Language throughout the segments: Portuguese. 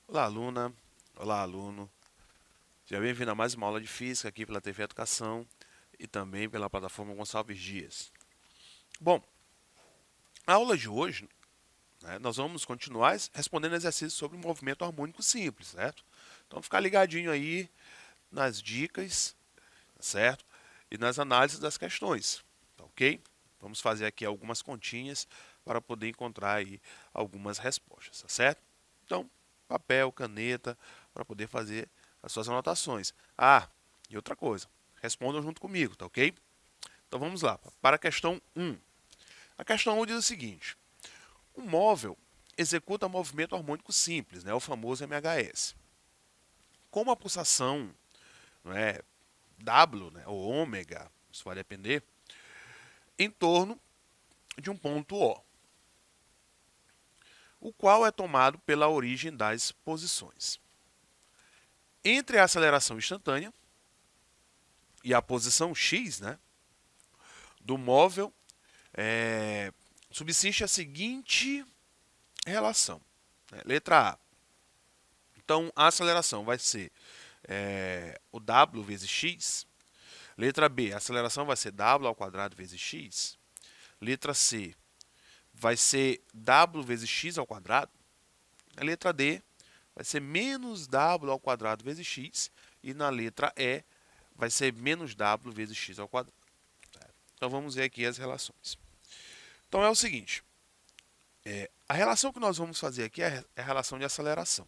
Olá, aluna. Olá, aluno. Seja bem-vindo a mais uma aula de Física aqui pela TV Educação e também pela plataforma Gonçalves Dias. Bom, a aula de hoje, nós vamos continuar respondendo exercícios sobre movimento harmônico simples, certo? Então, ficar ligadinho aí nas dicas, certo? E nas análises das questões, tá ok? Vamos fazer aqui algumas continhas para poder encontrar aí algumas respostas, tá certo? Então, papel, caneta, para poder fazer as suas anotações. Ah, e outra coisa, respondam junto comigo, tá ok? Então vamos lá, para a questão 1. A questão 1 diz o seguinte: um móvel executa movimento harmônico simples, o famoso MHS. Como a pulsação, não é, W, ou ômega, isso vai depender, em torno de um ponto o qual é tomado pela origem das posições. Entre a aceleração instantânea e a posição x, do móvel, subsiste a seguinte relação. Letra A. Então, a aceleração vai ser o w vezes x. Letra B, a aceleração vai ser w ao quadrado vezes x. Letra C, vai ser w vezes x ao quadrado. A letra D, vai ser menos w ao quadrado vezes x. E na letra E, vai ser menos w vezes x ao quadrado. Então, vamos ver aqui as relações. Então, é o seguinte. A relação que nós vamos fazer aqui é a relação de aceleração,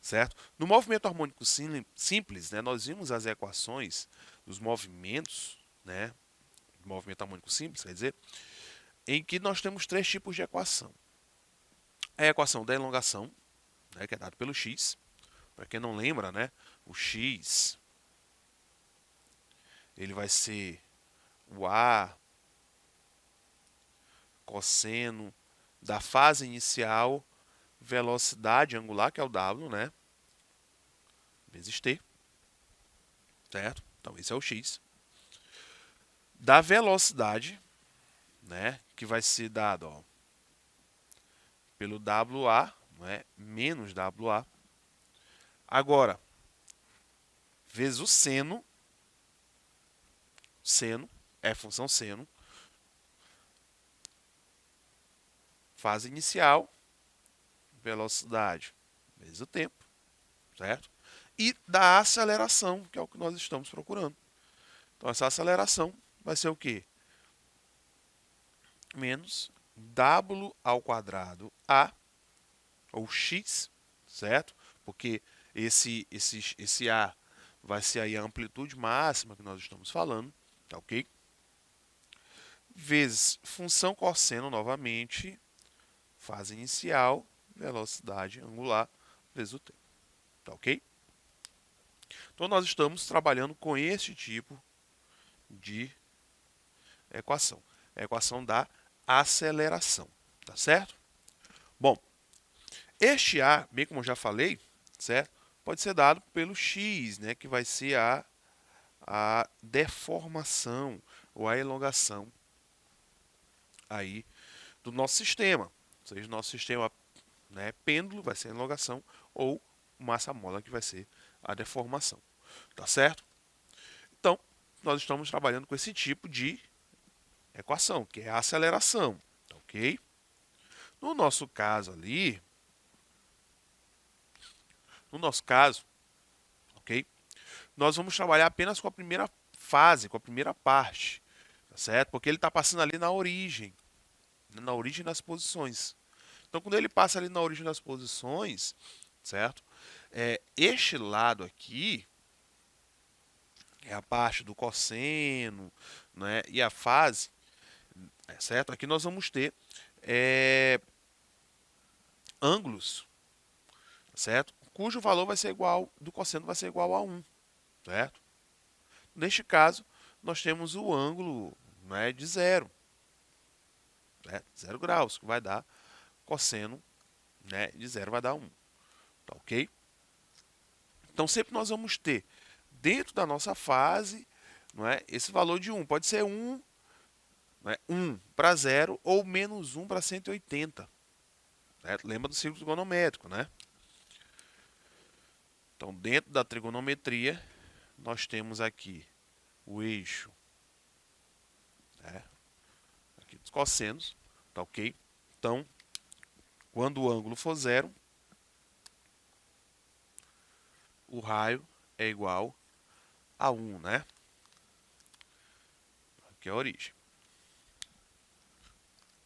certo? No movimento harmônico simples, nós vimos as equações dos movimentos, do movimento harmônico simples, quer dizer, em que nós temos três tipos de equação. A equação da elongação, que é dada pelo x. Para quem não lembra, o x ele vai ser o a cosseno da fase inicial, velocidade angular, que é o w, vezes t, certo? Então, esse é o x. Da velocidade, que vai ser dado pelo WA, menos WA. Agora, vezes o seno é função seno, fase inicial, velocidade vezes o tempo, certo? E da aceleração, que é o que nós estamos procurando. Então, essa aceleração vai ser o quê? Menos w ao quadrado a, ou x, certo? Porque esse a vai ser aí a amplitude máxima que nós estamos falando, tá ok? Vezes função cosseno novamente, fase inicial, velocidade angular, vezes o tempo, tá ok? Então, nós estamos trabalhando com este tipo de equação. A equação da aceleração, tá certo? Bom, este A, bem como eu já falei, certo? Pode ser dado pelo x, que vai ser a deformação ou a elongação aí do nosso sistema. Ou seja, nosso sistema pêndulo vai ser a elongação ou massa mola que vai ser a deformação. Tá certo? Então, nós estamos trabalhando com esse tipo de equação, que é a aceleração. Tá ok? No nosso caso ali, ok? Nós vamos trabalhar apenas com a primeira fase, com a primeira parte, tá certo? Porque ele está passando ali na origem das posições. Então, quando ele passa ali na origem das posições, certo? Este lado aqui é a parte do cosseno, e a fase, certo? Aqui nós vamos ter ângulos, certo? Cujo valor vai ser igual, do cosseno vai ser igual a 1, certo? Neste caso, nós temos o ângulo de 0, 0 graus, que vai dar cosseno de 0 vai dar 1, tá ok? Então, sempre nós vamos ter dentro da nossa fase, não é, esse valor de 1 pode ser 1, não é, 1 para 0 ou menos 1 para 180. Né? Lembra do círculo trigonométrico, né? Então, dentro da trigonometria, nós temos aqui o eixo, né, aqui dos cossenos, tá ok? Então, quando o ângulo for 0, o raio é igual a 1, né? Aqui é a origem.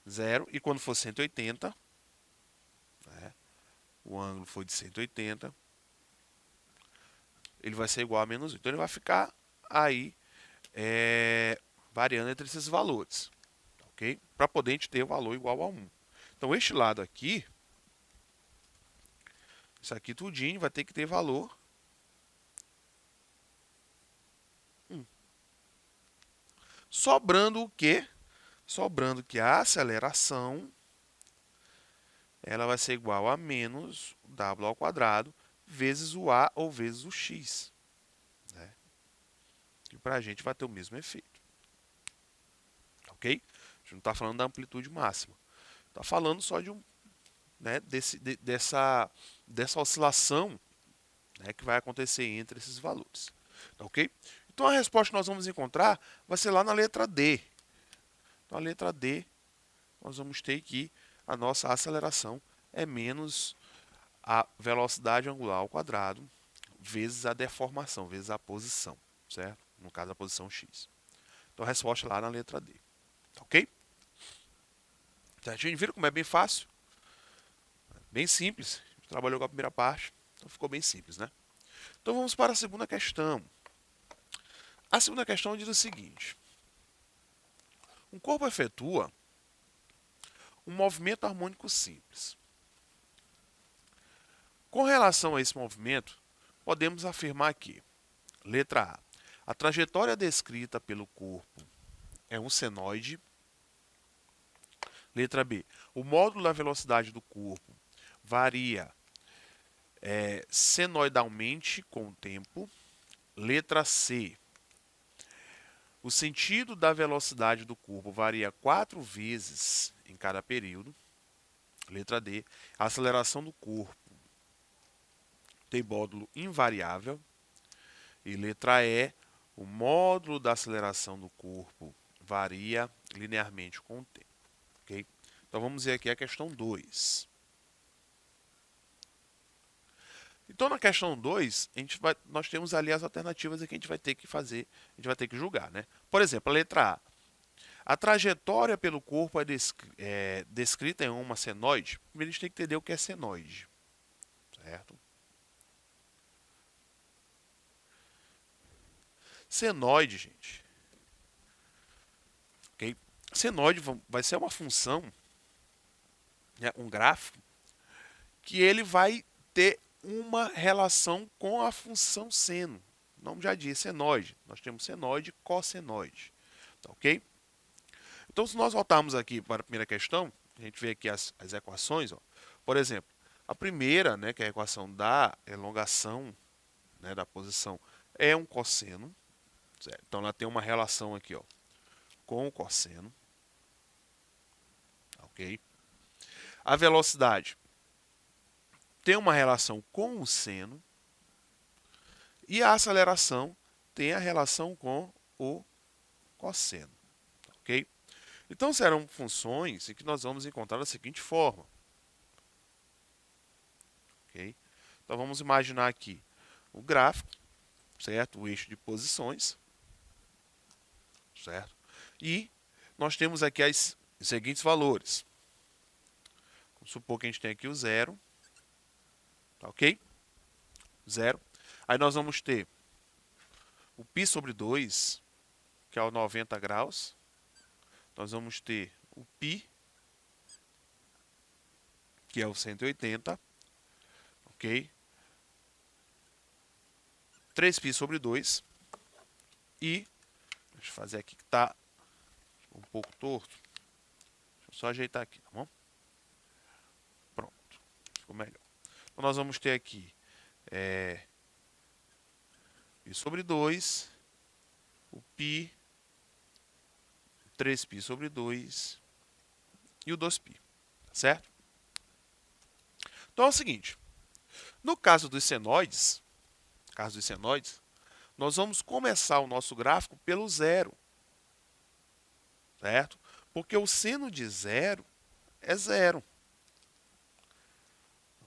0, e quando for 180, né, o ângulo for de 180, ele vai ser igual a menos 1. Então, ele vai ficar aí variando entre esses valores, ok? Para poder a gente ter o valor igual a 1. Então, este lado aqui, isso aqui tudinho vai ter que ter valor 1. Sobrando o quê? Sobrando que a aceleração ela vai ser igual a menos w ao quadrado vezes o a ou vezes o x. Né? E para a gente vai ter o mesmo efeito. Ok? A gente não está falando da amplitude máxima. Está falando só de né, dessa oscilação, né, que vai acontecer entre esses valores. Ok? Então a resposta que nós vamos encontrar vai ser lá na letra D. Então a letra D, nós vamos ter que a nossa aceleração é menos a velocidade angular ao quadrado vezes a deformação, vezes a posição, certo? No caso, a posição x. Então a resposta é lá na letra D. Ok? Então, a gente viu como é bem fácil, bem simples. A gente trabalhou com a primeira parte, então ficou bem simples, né? Então vamos para a segunda questão. A segunda questão diz o seguinte: um corpo efetua um movimento harmônico simples. Com relação a esse movimento, podemos afirmar que, letra A trajetória descrita pelo corpo é um senoide. Letra B, o módulo da velocidade do corpo varia senoidalmente com o tempo. Letra C, o sentido da velocidade do corpo varia 4 vezes em cada período. Letra D, a aceleração do corpo tem módulo invariável. E letra E, o módulo da aceleração do corpo varia linearmente com o tempo. Okay? Então vamos ver aqui a questão 2. Então na questão 2, nós temos ali as alternativas que a gente vai ter que fazer, a gente vai ter que julgar. Né? Por exemplo, a letra A. A trajetória pelo corpo é descrita em uma senoide. Primeiro a gente tem que entender o que é senoide. Certo? Senoide, gente. Okay? Senoide vai ser uma função, né, um gráfico, que ele vai ter uma relação com a função seno. O nome já diz, senoide. Nós temos senoide e cossenoide. Tá, ok? Então, se nós voltarmos aqui para a primeira questão, a gente vê aqui as equações. Ó. Por exemplo, a primeira, né, que é a equação da elongação, né, da posição, é um cosseno. Certo? Então, ela tem uma relação aqui, ó, com o cosseno. Ok? A velocidade tem uma relação com o seno. E a aceleração tem a relação com o cosseno. Ok? Então, serão funções em que nós vamos encontrar da seguinte forma. Ok? Então, vamos imaginar aqui o gráfico, certo? O eixo de posições, certo? E nós temos aqui os seguintes valores. Vamos supor que a gente tem aqui o 0, tá ok? 0. Aí nós vamos ter o π sobre 2, que é o 90 graus. Nós vamos ter o π, que é o 180, ok? 3π sobre 2 e, deixa eu fazer aqui que está um pouco torto, deixa eu só ajeitar aqui, tá bom? Pronto, ficou melhor. Então nós vamos ter aqui π sobre 2, o π, 3π sobre 2 e o 2π, tá certo? Então é o seguinte, no caso dos senoides, nós vamos começar o nosso gráfico pelo zero, certo? Porque o seno de zero é zero,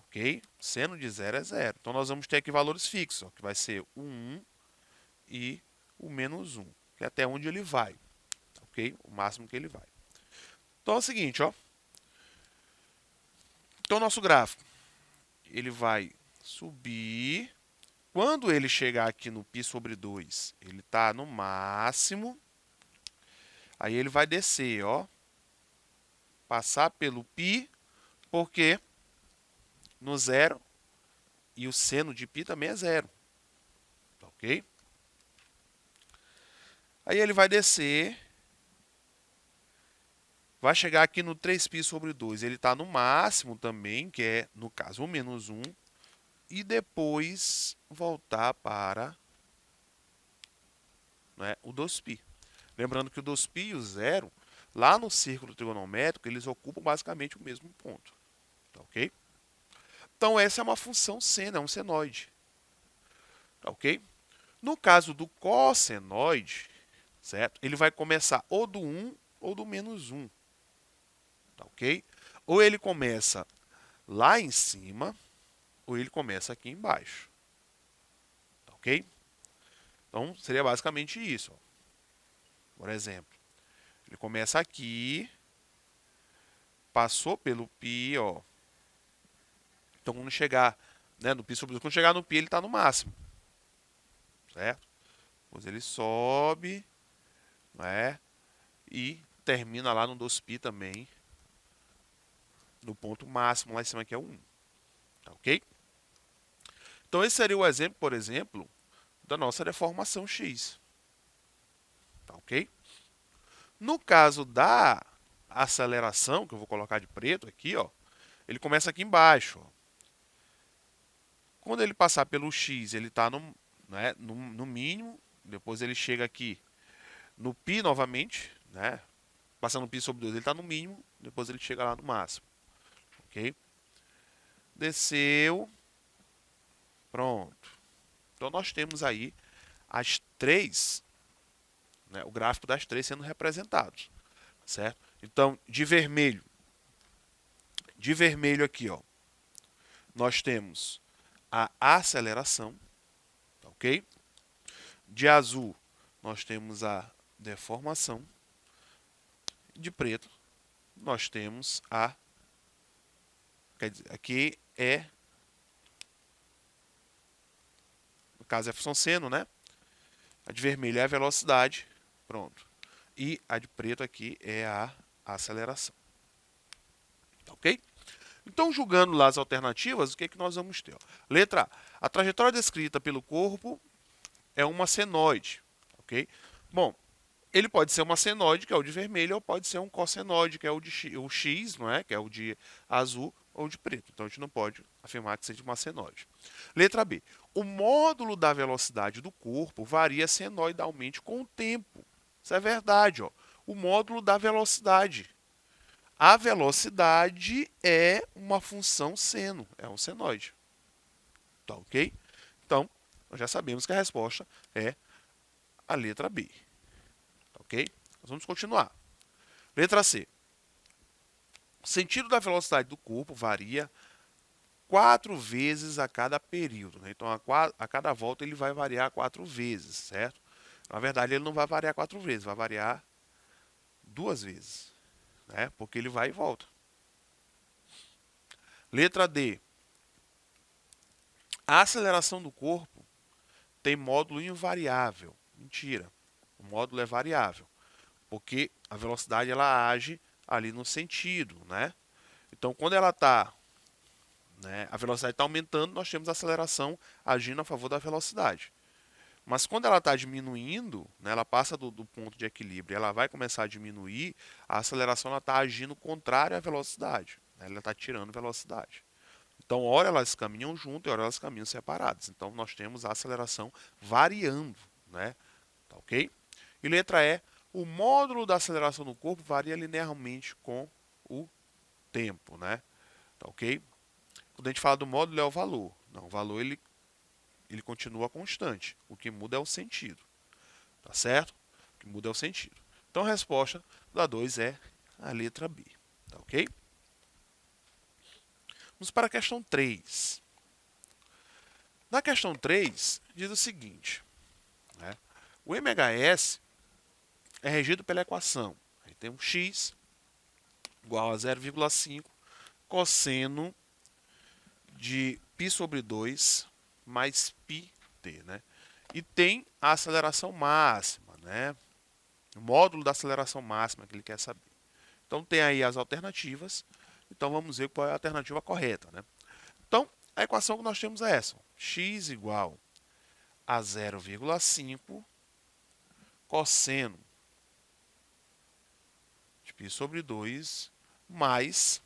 ok? Seno de zero é zero. Então nós vamos ter aqui valores fixos, ó, que vai ser o 1 e o menos 1, que é até onde ele vai, ok? O máximo que ele vai. Então é o seguinte, ó. Então nosso gráfico, ele vai subir. Quando ele chegar aqui no π sobre 2, ele está no máximo. Aí ele vai descer, ó. Passar pelo π, porque no zero, e o seno de π também é zero. Ok? Aí ele vai descer. Vai chegar aqui no 3π sobre 2. Ele está no máximo também, que é, no caso, o menos 1. E depois voltar para, né, o 2π. Lembrando que o 2π e o zero, lá no círculo trigonométrico, eles ocupam basicamente o mesmo ponto. Tá ok? Então, essa é uma função seno, é um senoide. Tá ok? No caso do cossenoide, certo? Ele vai começar ou do 1 ou do menos 1. Tá ok? Ou ele começa lá em cima, ou ele começa aqui embaixo. Tá ok? Então, seria basicamente isso. Ó. Por exemplo, ele começa aqui, passou pelo π, ó. Então, quando chegar, né, no π sobre 2, quando chegar no π, ele está no máximo. Certo? Depois ele sobe, né, e termina lá no 2π também, no ponto máximo lá em cima, que é o 1. Tá ok? Então, esse seria o exemplo, por exemplo, da nossa deformação x. Tá ok? No caso da aceleração, que eu vou colocar de preto aqui, ó, ele começa aqui embaixo. Ó. Quando ele passar pelo x, ele está no, né, no mínimo. Depois ele chega aqui no π novamente, né? Passando π sobre 2, ele está no mínimo. Depois ele chega lá no máximo. Ok? Desceu. Pronto. Então nós temos aí as três, né, o gráfico das três sendo representados. Certo? Então, de vermelho aqui, ó, nós temos a aceleração, tá ok? De azul, nós temos a deformação. De preto, nós temos a... Quer dizer, aqui é... No caso é a função seno, né? A de vermelho é a velocidade. Pronto. E a de preto aqui é a aceleração. Tá ok? Então, julgando lá as alternativas, o que, é que nós vamos ter? Ó? Letra A. A trajetória descrita pelo corpo é uma senoide. Ok? Bom, ele pode ser uma senoide, que é o de vermelho, ou pode ser um cossenoide, que é o X, não é? Que é o de azul ou de preto. Então, a gente não pode afirmar que seja uma senoide. Letra B. O módulo da velocidade do corpo varia senoidalmente com o tempo. Isso é verdade. Ó. O módulo da velocidade. A velocidade é uma função seno, é um senoide. Tá ok? Então, nós já sabemos que a resposta é a letra B. Ok? Nós vamos continuar. Letra C. O sentido da velocidade do corpo varia 4 vezes a cada período. Né? Então, a cada volta ele vai variar 4 vezes, certo? Na verdade, ele não vai variar 4 vezes, vai variar 2 vezes, né? Porque ele vai e volta. Letra D. A aceleração do corpo tem módulo invariável. Mentira. O módulo é variável. Porque a velocidade ela age ali no sentido, né? Então, quando ela está, né, a velocidade está aumentando, nós temos a aceleração agindo a favor da velocidade. Mas quando ela está diminuindo, né, ela passa do ponto de equilíbrio, ela vai começar a diminuir, a aceleração está agindo contrário à velocidade. Né, ela está tirando velocidade. Então, ora elas caminham junto e ora elas caminham separadas. Então, nós temos a aceleração variando, né? Tá ok? E letra E, o módulo da aceleração do corpo varia linearmente com o tempo, né? Tá ok? Quando a gente fala do módulo é o valor. Não, o valor ele continua constante. O que muda é o sentido. Tá certo? O que muda é o sentido. Então a resposta da 2 é a letra B. Tá ok? Vamos para a questão 3. Na questão 3, diz o seguinte: né? O MHS é regido pela equação. Aí tem um x igual a 0,5 cosseno de π sobre 2 mais πt, né? E tem a aceleração máxima, né? O módulo da aceleração máxima que ele quer saber. Então tem aí as alternativas. Então vamos ver qual é a alternativa correta, né? Então a equação que nós temos é essa: x igual a 0,5 cosseno de π sobre 2 mais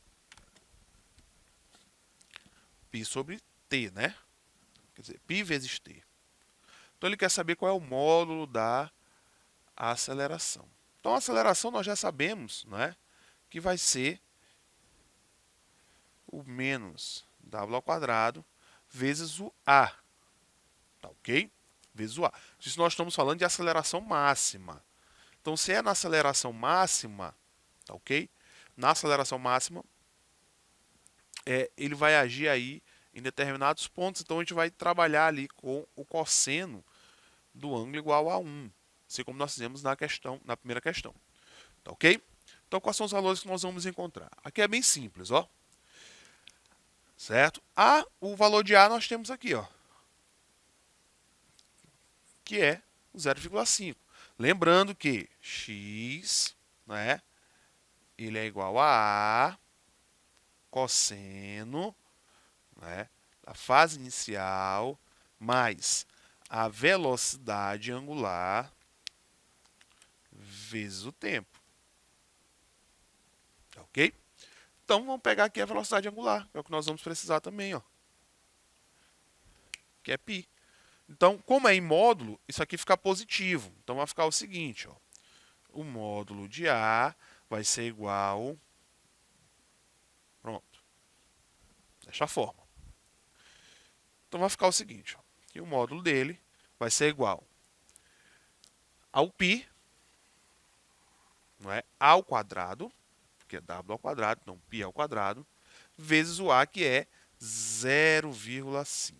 π sobre t, né? Quer dizer, π vezes t. Então ele quer saber qual é o módulo da aceleração. Então a aceleração nós já sabemos, né, que vai ser o menos w ao quadrado vezes o a. Tá ok? Vezes o a. Isso nós estamos falando de aceleração máxima. Então se é na aceleração máxima, tá ok? Na aceleração máxima, ele vai agir aí em determinados pontos. Então a gente vai trabalhar ali com o cosseno do ângulo igual a 1. Assim como nós fizemos na primeira questão. Tá ok? Então, quais são os valores que nós vamos encontrar? Aqui é bem simples, ó. Certo? O valor de A nós temos aqui, ó. Que é o 0,5. Lembrando que x, né, ele é igual a A cosseno, né, da fase inicial mais a velocidade angular vezes o tempo. Tá ok? Então vamos pegar aqui a velocidade angular, que é o que nós vamos precisar também, ó. Que é π. Então, como é em módulo, isso aqui fica positivo. Então vai ficar o seguinte, ó. O módulo de A vai ser igual, pronto, desta forma. Então vai ficar o seguinte, ó, que o módulo dele vai ser igual ao π, não é, ao quadrado, que é w ao quadrado, então π ao quadrado, vezes o A, que é 0,5.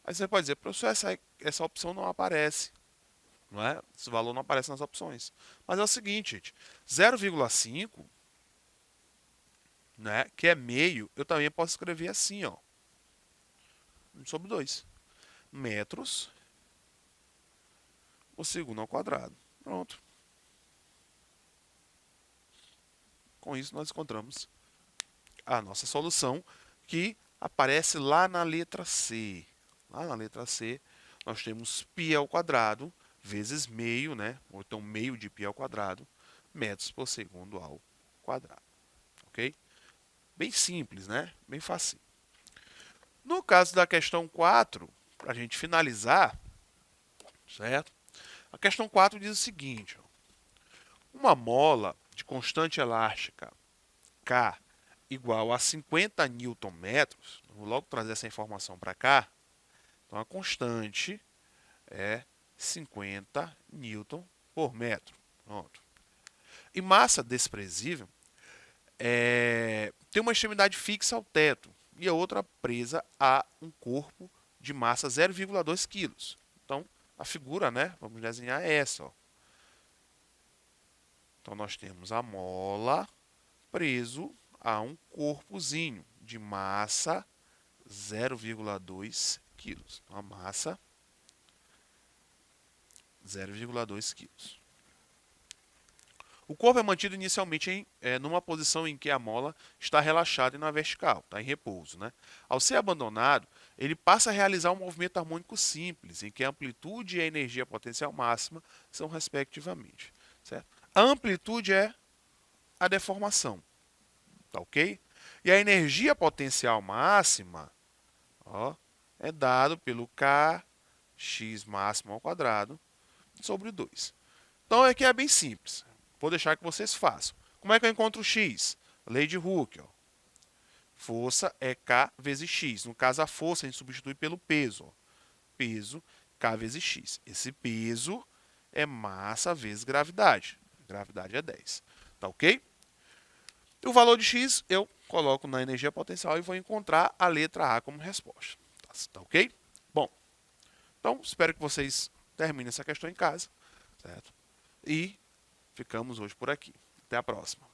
Aí você pode dizer, professor, essa opção não aparece. Não é? Esse valor não aparece nas opções. Mas é o seguinte, gente, 0,5, né, que é meio, eu também posso escrever assim, ó, 1 sobre 2 metros por segundo ao quadrado. Pronto. Com isso, nós encontramos a nossa solução, que aparece lá na letra C. Lá na letra C, nós temos π ao quadrado vezes meio, né? Ou então meio de π ao quadrado, metros por segundo ao quadrado. Ok? Bem simples, né? Bem fácil. No caso da questão 4, para a gente finalizar, certo? A questão 4 diz o seguinte: ó, uma mola de constante elástica K igual a 50 Nm, vou logo trazer essa informação para cá. Então a constante é 50 Nm por metro. Pronto. E massa desprezível tem uma extremidade fixa ao teto e a outra presa a um corpo de massa 0,2 kg. Então, a figura, né, vamos desenhar essa. Ó. Então, nós temos a mola preso a um corpozinho de massa 0,2 kg. Então, a massa 0,2 kg. O corpo é mantido inicialmente numa posição em que a mola está relaxada e na vertical, está em repouso. Né? Ao ser abandonado, ele passa a realizar um movimento harmônico simples, em que a amplitude e a energia potencial máxima são respectivamente. Certo? A amplitude é a deformação, tá ok? E a energia potencial máxima, ó, é dado pelo Kx máximo ao quadrado sobre 2. Então aqui é bem simples. Vou deixar que vocês façam. Como é que eu encontro o x? Lei de Hooke. Ó. Força é K vezes x. No caso, a força a gente substitui pelo peso. Ó. Peso, K vezes x. Esse peso é massa vezes gravidade. Gravidade é 10. Tá ok? O valor de x eu coloco na energia potencial e vou encontrar a letra A como resposta. Tá ok? Bom, então espero que vocês terminem essa questão em casa. Certo? E ficamos hoje por aqui. Até a próxima.